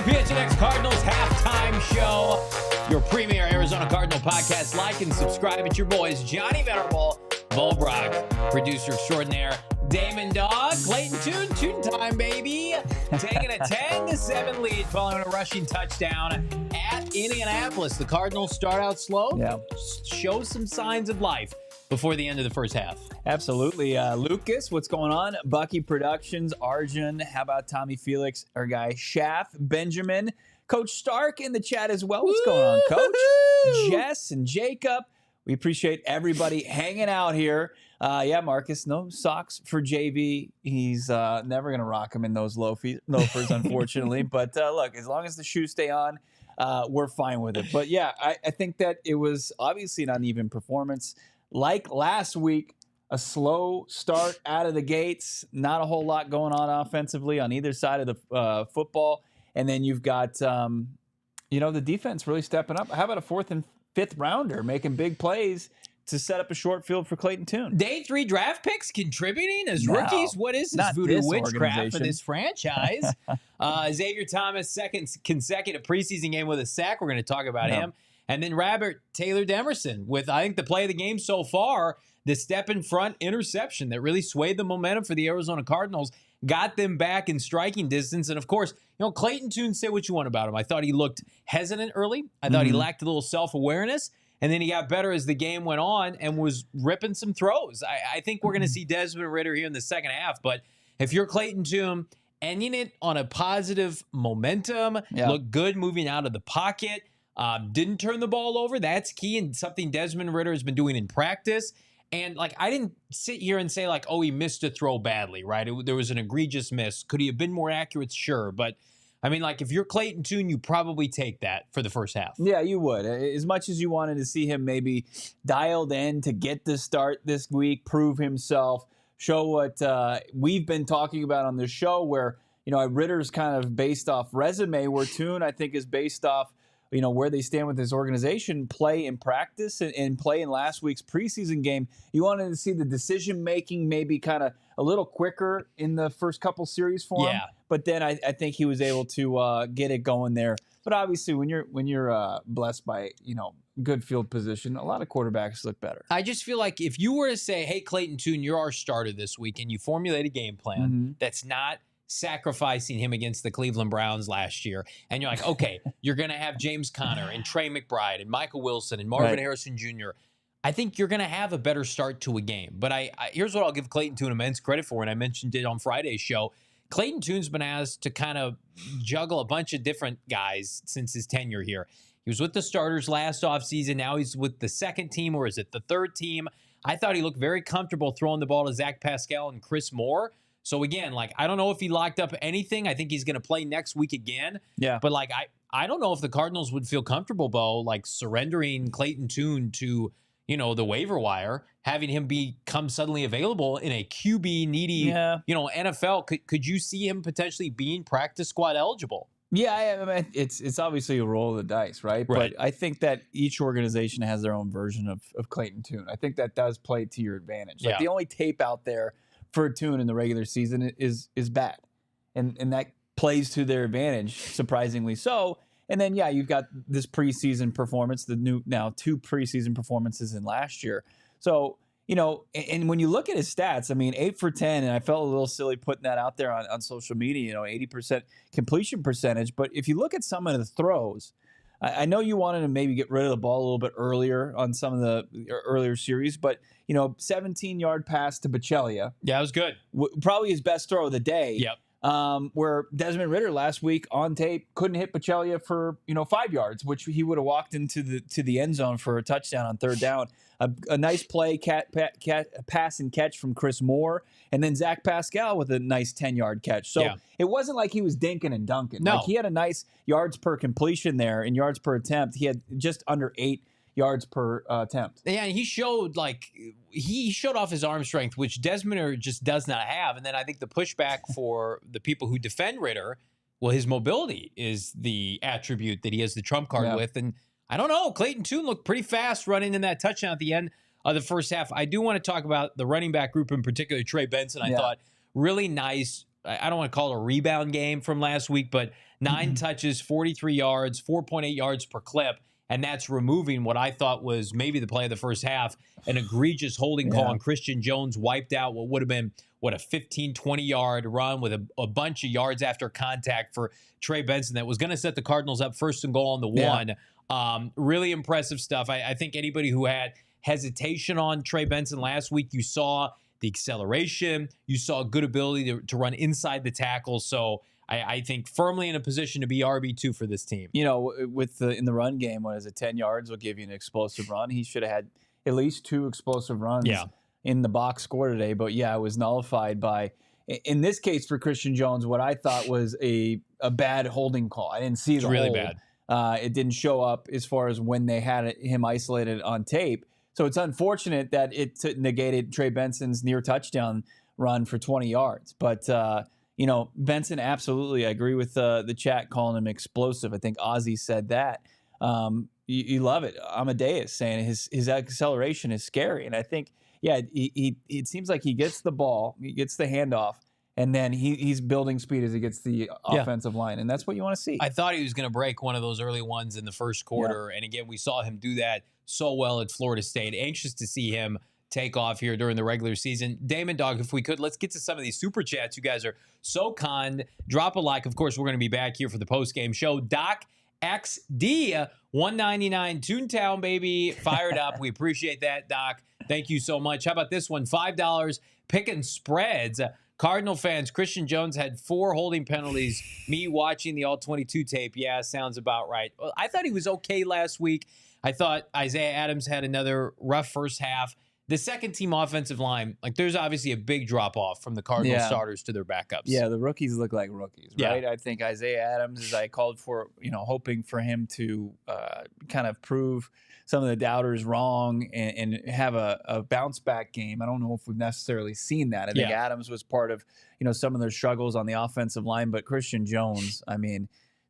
PHNX Cardinals halftime show, your premier Arizona Cardinal podcast. Like and subscribe. It's your boys, Johnny Venerable, Bo Brock, producer extraordinaire, Damon Dog, Clayton Tune, Tune time, baby. Taking a 10-7 lead following a rushing touchdown at Indianapolis. The Cardinals start out slow, show some signs of life before the end of the first half. Absolutely. Lucas, what's going on? Bucky Productions, Arjun, how about Tommy Felix, our guy Shaff, Benjamin, Coach Stark in the chat as well. What's going on, Coach? Jess and Jacob. We appreciate everybody hanging out here. Yeah, Marcus, no socks for JV. He's never going to rock them in those loafers, unfortunately. But look, as long as the shoes stay on, we're fine with it. But yeah, I think that it was obviously an uneven performance. Like last week, a slow start out of the gates, not a whole lot going on offensively on either side of the football. And then you've got, the defense really stepping up. How about a 4th and 5th rounder making big plays to set up a short field for Clayton Tune? Day 3 draft picks contributing as rookies? What is this voodoo witchcraft for this franchise? Xavier Thomas, second consecutive preseason game with a sack. We're going to talk about him. And then Robert Taylor Demerson with, I think, the play of the game so far, the step in front interception that really swayed the momentum for the Arizona Cardinals, got them back in striking distance. And, of course, Clayton Tune, say what you want about him. I thought he looked hesitant early. I thought he lacked a little self-awareness. And then he got better as the game went on and was ripping some throws. I think we're going to see Desmond Ridder here in the second half. But if you're Clayton Tune, ending it on a positive momentum, look good moving out of the pocket, didn't turn the ball over. That's key and something Desmond Ridder has been doing in practice. And, I didn't sit here and say, oh, he missed a throw badly, right? There was an egregious miss. Could he have been more accurate? Sure. But, if you're Clayton Tune, you probably take that for the first half. Yeah, you would. As much as you wanted to see him maybe dialed in to get the start this week, prove himself, show what we've been talking about on this show where, Ritter's kind of based off resume, where Tune, I think, is based off where they stand with this organization, play in practice and play in last week's preseason game. You wanted to see the decision-making maybe kind of a little quicker in the first couple series for him. But then I think he was able to get it going there. But obviously when you're blessed by, good field position, a lot of quarterbacks look better. I just feel like if you were to say, hey, Clayton Tune, you're our starter this week, and you formulate a game plan that's not sacrificing him against the Cleveland Browns last year. And you're like, okay, you're going to have James Conner and Trey McBride and Michael Wilson and Marvin Harrison Jr. I think you're going to have a better start to a game. But here's what I'll give Clayton Tune immense credit for, and I mentioned it on Friday's show. Clayton Tune's been asked to kind of juggle a bunch of different guys since his tenure here. He was with the starters last offseason. Now he's with the second team, or is it the third team? I thought he looked very comfortable throwing the ball to Zach Pascal and Chris Moore. So, again, I don't know if he locked up anything. I think he's going to play next week again. Yeah. But, I don't know if the Cardinals would feel comfortable, Bo, surrendering Clayton Tune to, the waiver wire, having him become suddenly available in a QB-needy, NFL. Could you see him potentially being practice squad eligible? Yeah, it's obviously a roll of the dice, right? But I think that each organization has their own version of Clayton Tune. I think that does play to your advantage. The only tape out there for Tune in the regular season is bad. And that plays to their advantage, surprisingly so. And then, you've got this preseason performance, the new now 2 preseason performances in last year. So, and when you look at his stats, 8 for 10, and I felt a little silly putting that out there on social media, 80% completion percentage. But if you look at some of the throws, I know you wanted to maybe get rid of the ball a little bit earlier on some of the earlier series, but 17-yard pass to Bachelia. Yeah, it was good. Probably his best throw of the day. Yep. where Desmond Ridder last week on tape couldn't hit Pachelia for 5 yards, which he would have walked into the end zone for a touchdown on third down. A nice play, pass and catch from Chris Moore, and then Zach Pascal with a nice 10-yard catch. So it wasn't like he was dinking and dunking. No. Like, he had a nice yards per completion there and yards per attempt. He had just under 8 yards per attempt. Yeah, and he showed he showed off his arm strength, which Desmond Ridder just does not have. And then I think the pushback for the people who defend Ridder, well, his mobility is the attribute that he has the trump card with. And I don't know, Clayton Tune looked pretty fast running in that touchdown at the end of the first half. I do want to talk about the running back group, in particular Trey Benson. I thought really nice. I don't want to call it a rebound game from last week, but 9 touches, 43 yards, 4.8 yards per clip. And that's removing what I thought was maybe the play of the first half, an egregious holding call on Christian Jones, wiped out what would have been, a 15, 20-yard run with a bunch of yards after contact for Trey Benson that was going to set the Cardinals up 1st and goal on the 1. Really impressive stuff. I think anybody who had hesitation on Trey Benson last week, you saw the acceleration, you saw good ability to run inside the tackle. So I think firmly in a position to be RB2 for this team. In the run game, what is it, 10 yards will give you an explosive run. He should have had at least 2 explosive runs in the box score today. But it was nullified by, in this case for Christian Jones, what I thought was a bad holding call. I didn't see the really hold. Bad. It didn't show up as far as when they had him isolated on tape. So it's unfortunate that it negated Trey Benson's near touchdown run for 20 yards. But Benson, absolutely. I agree with the chat calling him explosive. I think Ozzy said that. You love it. Amadeus saying his acceleration is scary. And I think, it seems like he gets the ball, he gets the handoff, and then he's building speed as he gets the offensive line. And that's what you want to see. I thought he was going to break one of those early ones in the first quarter. And again, we saw him do that so well at Florida State. Anxious to see him take off here during the regular season. Damon Dog, if we could, let's get to some of these super chats. You guys are so kind. Drop a like. Of course, we're going to be back here for the post-game show. Doc XD, $1.99 Toontown, baby. Fired up. We appreciate that, Doc. Thank you so much. How about this one? $5 picking spreads. Cardinal fans, Christian Jones had 4 holding penalties. Me watching the All-22 tape. Yeah, sounds about right. Well, I thought he was okay last week. I thought Isaiah Adams had another rough first half. The second-team offensive line, there's obviously a big drop-off from the Cardinal starters to their backups. Yeah, the rookies look like rookies, right? I think Isaiah Adams, as I called for, hoping for him to kind of prove some of the doubters wrong and have a bounce-back game. I don't know if we've necessarily seen that. I think Adams was part of, some of their struggles on the offensive line, but Christian Jones,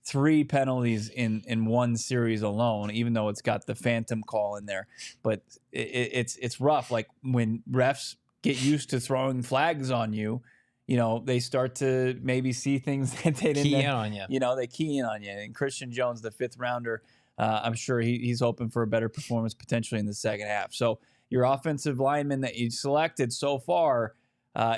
3 penalties in one series alone, even though it's got the phantom call in there. But it's rough. Like, when refs get used to throwing flags on you, they start to maybe see things that they didn't key in on you. They key in on you. And Christian Jones, the 5th rounder, I'm sure he's hoping for a better performance potentially in the second half. So your offensive lineman that you selected so far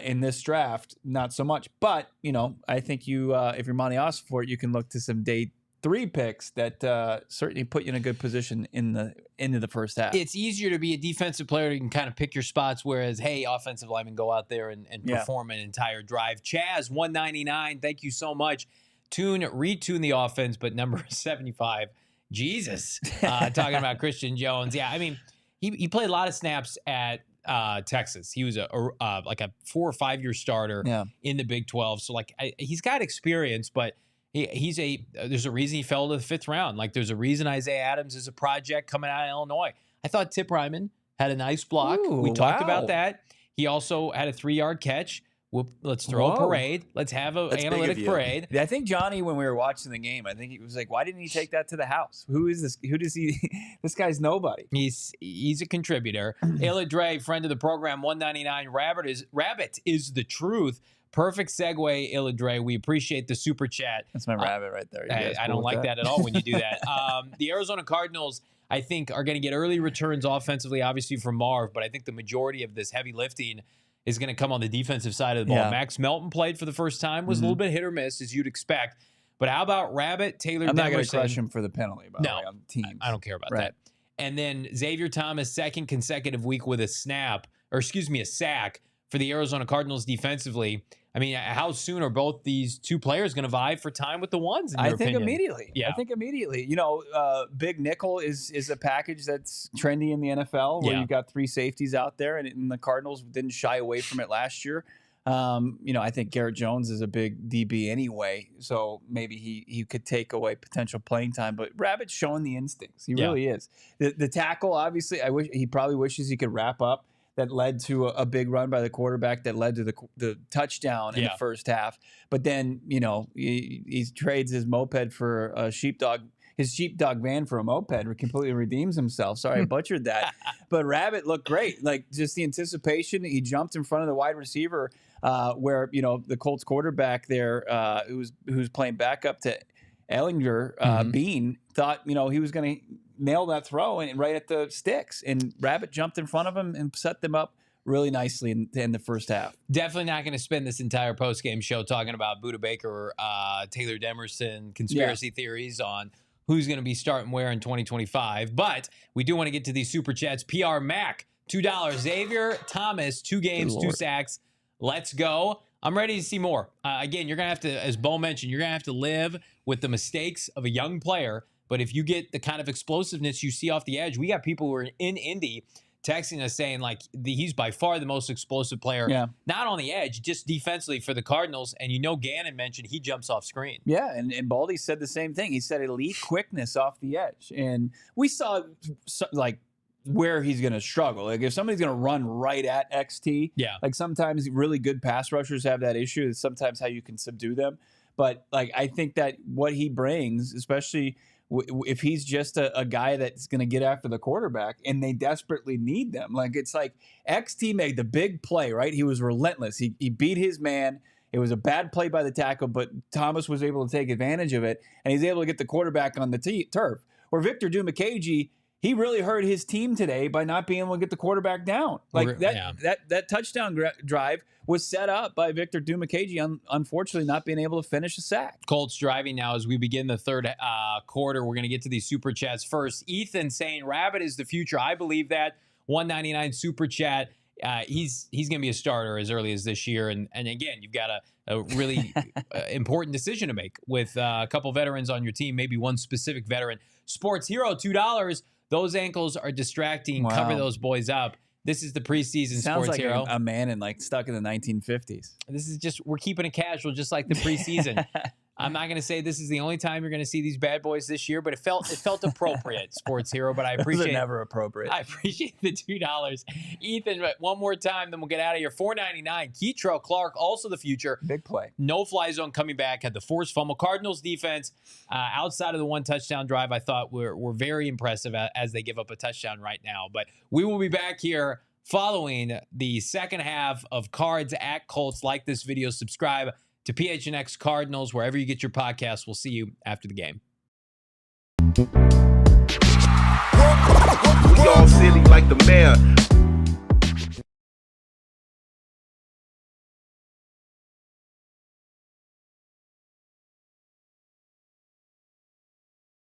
in this draft, not so much. But, I think if you're Monti Ossenfort, you can look to some day 3 picks that certainly put you in a good position in the end of the first half. It's easier to be a defensive player. You can kind of pick your spots, whereas, hey, offensive linemen go out there and perform an entire drive. Chaz, $1.99. Thank you so much. Retune the offense, but number 75. Jesus. Talking about Christian Jones. Yeah, he played a lot of snaps at Texas. He was a 4 or 5 year starter in the Big 12. So he's got experience, but there's a reason he fell to the 5th round. There's a reason Isaiah Adams is a project coming out of Illinois. I thought Tip Ryman had a nice block. We talked about that. He also had a 3-yard catch. Let's throw a parade. Let's have an analytic parade. I think Johnny, when we were watching the game, I think he was like, why didn't he take that to the house? Who is this? Who does he? This guy's nobody. He's a contributor. Ayla Dre, friend of the program, $1.99. Rabbit is the truth. Perfect segue, Ayla Dre. We appreciate the super chat. That's my rabbit right there. I don't like that at all when you do that. The Arizona Cardinals, I think, are going to get early returns offensively, obviously, from Marv, but I think the majority of this heavy lifting is going to come on the defensive side of the ball. Yeah. Max Melton played for the first time, was a little bit hit or miss, as you'd expect. But how about Rabbit, Taylor Demerson? I'm not going to crush him for the penalty, by the way, on teams. I don't care about that. And then Xavier Thomas, 2nd consecutive week with a sack for the Arizona Cardinals defensively. I mean, how soon are both these two players going to vie for time with the ones? In your I think opinion? immediately. Yeah. I think immediately. Big nickel is a package that's trendy in the NFL where you've got 3 safeties out there, and the Cardinals didn't shy away from it last year. I think Garrett Jones is a big DB anyway, so maybe he could take away potential playing time. But Rabbit's showing the instincts. He really is. The tackle, obviously, he probably wishes he could wrap up. That led to a big run by the quarterback that led to the touchdown in the first half. But then, he trades his moped for a his sheepdog van for a moped, completely redeems himself. Sorry, I butchered that. But Rabbit looked great. Like, just the anticipation. He jumped in front of the wide receiver where, the Colts quarterback there who's playing backup to Ellinger, Bean, thought, he was going to nail that throw and right at the sticks. And Rabbit jumped in front of him and set them up really nicely in the first half. Definitely not going to spend this entire post-game show talking about Budda Baker, Taylor Demerson, conspiracy theories on who's going to be starting where in 2025. But we do want to get to these super chats. PR Mac, $2. Xavier Thomas, 2 games, 2 sacks. Let's go. I'm ready to see more. Again, you're going to have to, as Bo mentioned, you're going to have to live with the mistakes of a young player. But if you get the kind of explosiveness you see off the edge, we got people who are in Indy texting us saying, like, he's by far the most explosive player, not on the edge, just defensively for the Cardinals. And Gannon mentioned he jumps off screen. Yeah, and Baldy said the same thing. He said elite quickness off the edge. And we saw, like, where he's going to struggle. Like, if somebody's going to run right at XT, like, sometimes really good pass rushers have that issue. It's sometimes how you can subdue them. But, like, I think that what he brings, especially if he's just a guy that's going to get after the quarterback and they desperately need them. Like, it's like XT made the big play, right? He was relentless. He beat his man. It was a bad play by the tackle, but Thomas was able to take advantage of it, and he's able to get the quarterback on the turf. Or Victor Dumakaji, he really hurt his team today by not being able to get the quarterback down. Like, that touchdown drive was set up by Victor Dumakaji, unfortunately not being able to finish a sack. Colts driving now as we begin the third quarter. We're going to get to these super chats first. Ethan saying Rabbit is the future. I believe that. $1.99 super chat. He's going to be a starter as early as this year. And again, you've got a really important decision to make with a couple veterans on your team, maybe one specific veteran. Sports Hero, $2. Those ankles are distracting. Wow. Cover those boys up. This is the preseason. Sounds Sports like Hero. A man in stuck in the 1950s. This is just, we're keeping it casual, just like the preseason. I'm not going to say this is the only time you're going to see these bad boys this year, but it felt appropriate, Sports Hero. But I appreciate never appropriate. I appreciate the $2. Ethan, one more time, then we'll get out of here. $4.99. Keitrell Clark, also the future. Big play. No fly zone coming back. Had the forced fumble. Cardinals defense outside of the 1 touchdown drive, I thought were very impressive as they give up a touchdown right now. But we will be back here following the second half of Cards at Colts. Like this video, subscribe to PHNX Cardinals, wherever you get your podcasts. We'll see you after the game. We all silly like the mayor.